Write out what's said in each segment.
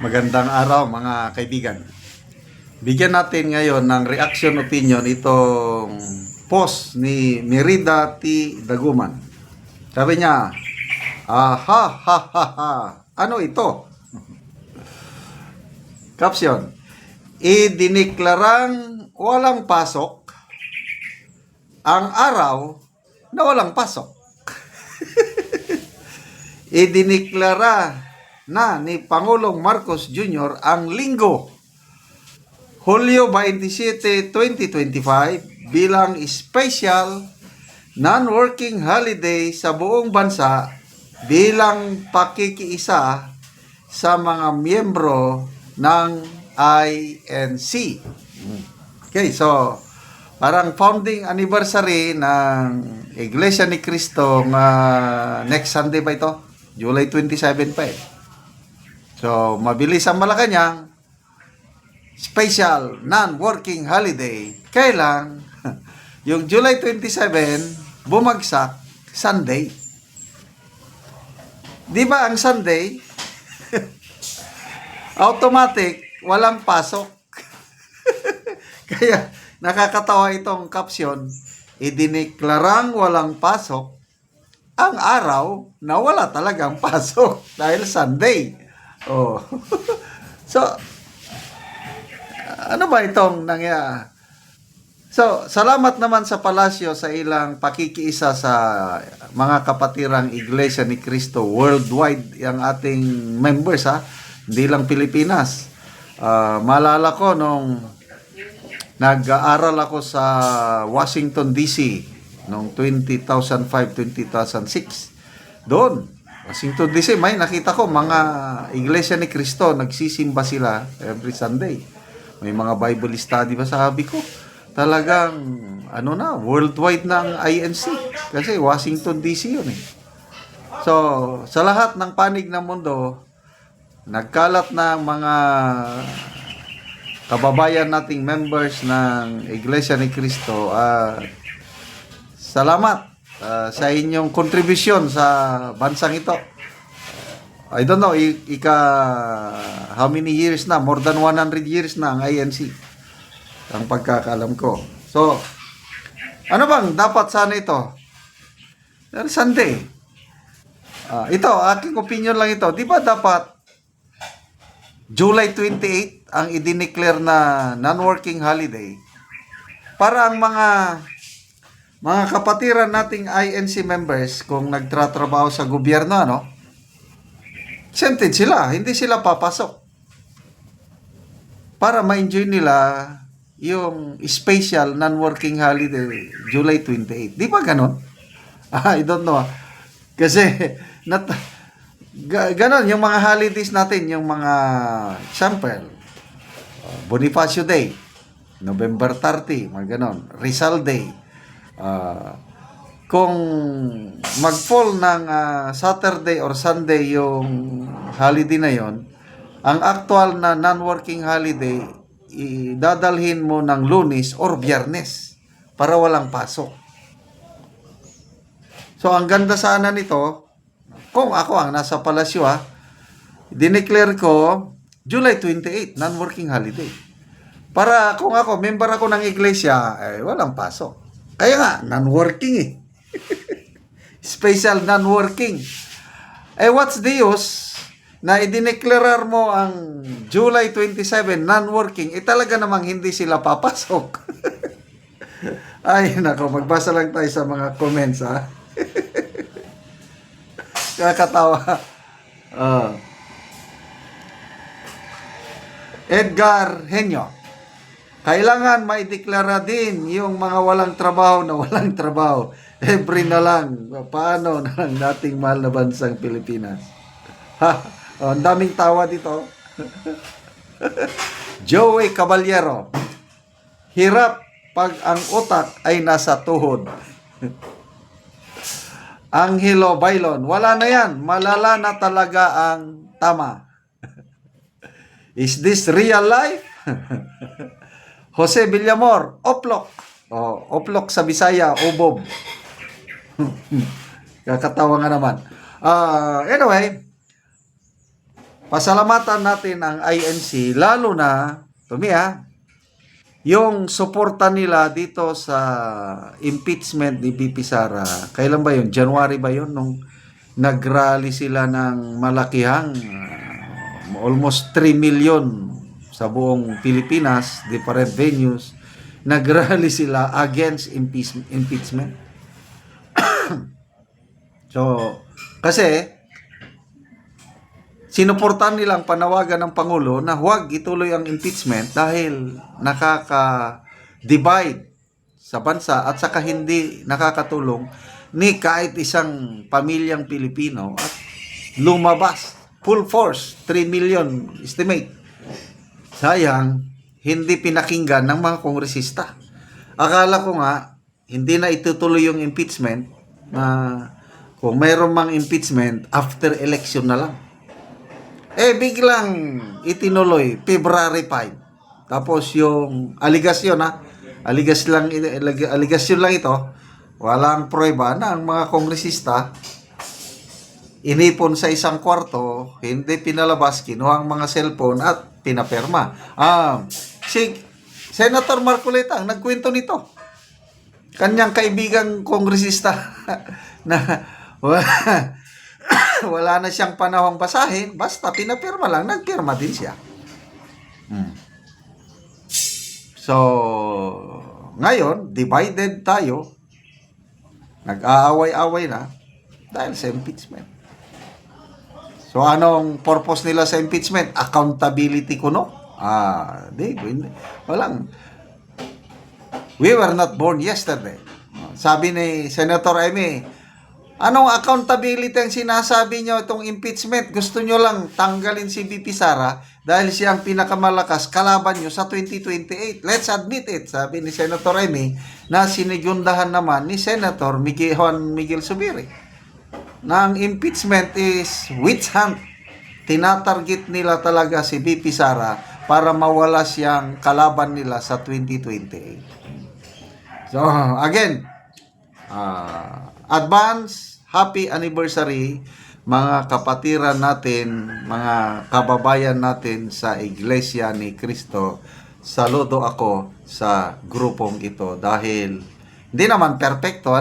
Magandang araw mga kaibigan. Bigyan natin ngayon ng reaction opinion itong post ni Merida T. Daguman. Sabi niya, aha ha ha ha, ano ito? Caption, idiniklarang walang pasok ang araw na walang pasok. Idiniklara na ni Pangulong Marcos Jr. ang Linggo, Hulyo 27, 2025 bilang special non-working holiday sa buong bansa bilang pakikiisa sa mga miyembro ng INC. Okay, so parang founding anniversary ng Iglesia ni Cristo next Sunday ba ito? July 27 pa eh. So, mabilis ang Malacanang, special non-working holiday. Kailang yung July 27, bumagsak, Sunday. Di ba ang Sunday, automatic, walang pasok. Kaya, nakakatawa itong caption, idiniklarang walang pasok ang araw na wala talagang pasok dahil Sunday. Oh. So, ano ba itong nangyari? So, salamat naman sa palasyo sa ilang pakikiisa sa mga kapatirang Iglesia ni Cristo worldwide, ang ating members ha, hindi lang Pilipinas. Maalala ko nung nag-aaral ako sa Washington DC noong 2005-2006. Doon Washington DC, may nakita ko mga Iglesia ni Cristo, nagsisimba sila every Sunday. May mga Bible study ba, sabi ko. Talagang, worldwide na ang INC. Kasi Washington DC yun eh. So, sa lahat ng panig ng mundo, nagkalat na mga kababayan nating members ng Iglesia ni Cristo. Salamat sa inyong kontribusyon sa bansang ito. I don't know, how many years na? More than 100 years na ang INC. Ang pagkakaalam ko. So, ano bang dapat sana ito? Sunday. Ito, aking opinion lang ito. Di ba dapat July 28 ang i-declare na non-working holiday para ang mga kapatiran nating INC members kung nagtratrabaho sa gobyerno, exempted sila, hindi sila papasok. Para ma-enjoy nila yung special non-working holiday July 28. Di ba ganon? I don't know. Kasi, ganon, yung mga holidays natin, yung mga, example, Bonifacio Day, November 30, mga ganon, Rizal Day. Kung mag-fall ng Saturday or Sunday yung holiday na yon, ang actual na non-working holiday idadalhin mo ng Lunes or Biyernes para walang pasok. So ang ganda sana nito, kung ako ang nasa palasyo dineclare ko July 28 non-working holiday. Para kung ako, member ako ng iglesia, walang pasok. Kaya nga, non-working eh. Special non-working. What's the use na idineklerar mo ang July 27 non-working, talaga namang hindi sila papasok. Ay, nako, magbasa lang tayo sa mga comments ha. Kakatawa. Edgar Henyo, kailangan maideklara din yung mga walang trabaho na walang trabaho. Every na lang. Paano na lang nating mahal na bansang Pilipinas? Ang daming tawa dito. Joey Caballero, hirap pag ang utak ay nasa tuhod. Angelo Bailon, wala na yan. Malala na talaga ang tama. Is this real life? Jose Villamor, oplok. Oplok sa Bisaya, obob. Kakatawa nga naman. Anyway, pasalamatan natin ang INC, lalo na, yung suporta nila dito sa impeachment ni BP Sara. Kailan ba yun? January ba yun? Nung nagrally sila ng malakihang almost 3 million sa buong Pilipinas, different venues. Nagrally sila against impeachment. So, kasi sinuportahan nilang panawagan ng Pangulo na huwag ituloy ang impeachment dahil nakaka-divide sa bansa at saka hindi nakakatulong ni kahit isang pamilyang Pilipino at lumabas full force 3 million estimate. Sayang, hindi pinakinggan ng mga kongresista. Akala ko nga hindi na itutuloy yung impeachment, na kung mayroon mang impeachment after election na lang. Biglang itinuloy February 5. Tapos yung aligasyon aligasyon lang ito. Walang prueba na ang mga kongresista inipon sa isang kwarto, hindi pinalabas, kinuha ang mga cellphone at pinaperma. Si Senator Marcoleta ang nagkwento nito. Kanyang kaibigang kongresista na wala na siyang panahong basahin, basta pinapirma lang, nagpirma din siya. So, ngayon, divided tayo, nag-aaway-away na dahil sa impeachment. So, anong purpose nila sa impeachment? Accountability kuno? Walang. We were not born yesterday. Sabi ni Senator Amy, anong accountability ang sinasabi nyo itong impeachment? Gusto nyo lang tanggalin si BP Sara dahil siya ang pinakamalakas kalaban nyo sa 2028. Let's admit it, sabi ni Senator Amy, na sinigundahan naman ni Senator Juan Miguel Zubiri. Na ang impeachment is witch hunt. Tinatarget nila talaga si BP Sara para mawala siyang kalaban nila sa 2028. So, again, advance happy anniversary mga kapatiran natin, mga kababayan natin sa Iglesia ni Cristo. Saludo ako sa grupong ito dahil hindi naman perfecto,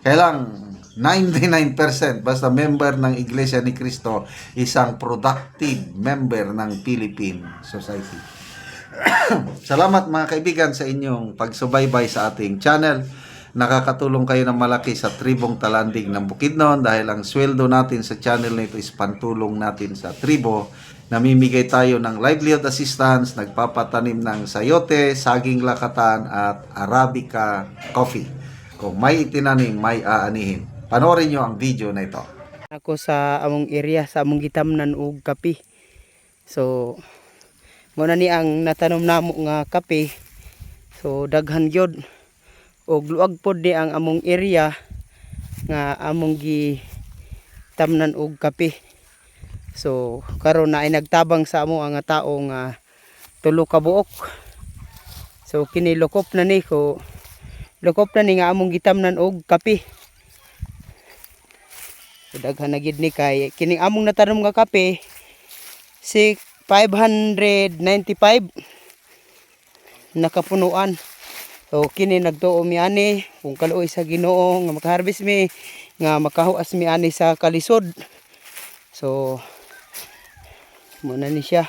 kailang 99% basta member ng Iglesia ni Cristo, isang productive member ng Philippine Society. Salamat mga kaibigan sa inyong pagsubaybay sa ating channel. Nakakatulong kayo ng malaki sa tribong Talanding ng Bukidnon dahil ang sweldo natin sa channel na ito is pantulong natin sa tribo. Namimigay tayo ng livelihood assistance, nagpapatanim ng sayote, saging lakatan at Arabica coffee. Kung may itinanim, may aanihin. Panoorin nyo ang video na ito. Ako sa among area, sa among gitamnan og kape. So, muna ni ang natanom namo nga kape. So, daghan gyud. Og luag pod ni ang among area nga among gitamnan og kape. So, karon na ay nagtabang sa amo ang tao nga 3 ka buok. So, kini lokop na ni ko. Lokop na ni nga among gitamnan og kape. So, daghan na gid ni kay kining among natanom nga kape 595 nakapunuan. So kini nagtuo mi ani kung kaluoy sa Ginoo nga makaharvest mi nga makahuas mi ani sa kalisod. So muna ni siya.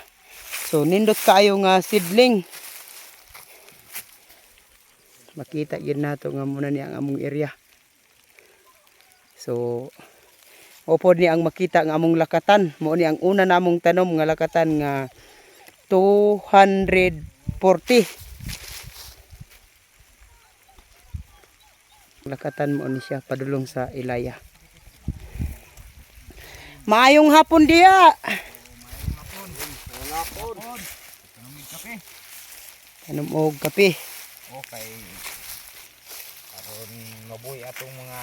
So nindot kaayo nga seedling. Makita gyud nato nga muna ni ang among area. So upod ni ang makita nga among lakatan, mo ni ang una namong tanom nga lakatan nga 240. Lakatan mo ni siya padulong sa Ilaya. Maayong hapon diya. Tanom og kape. Okay. Aron mabuhi atong mga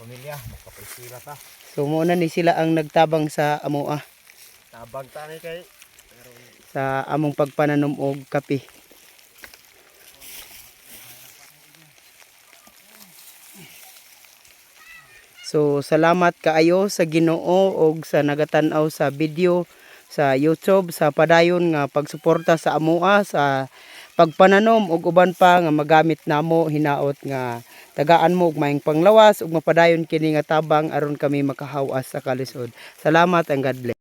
pamilya, makapaisira ta. So muna ni sila ang nagtabang sa amoa. Tabang tani kay Sa among pagpananom og kape. So salamat kaayo sa Ginoo og sa nagatan-aw sa video. sa YouTube sa padayon nga pagsuporta sa amoa sa pagpananom ug uban pa nga magamit namo hinaot nga tagaan mo og maayong panglawas ug mapadayon kini nga tabang aron kami makahawas sa kalisod. Salamat and God bless.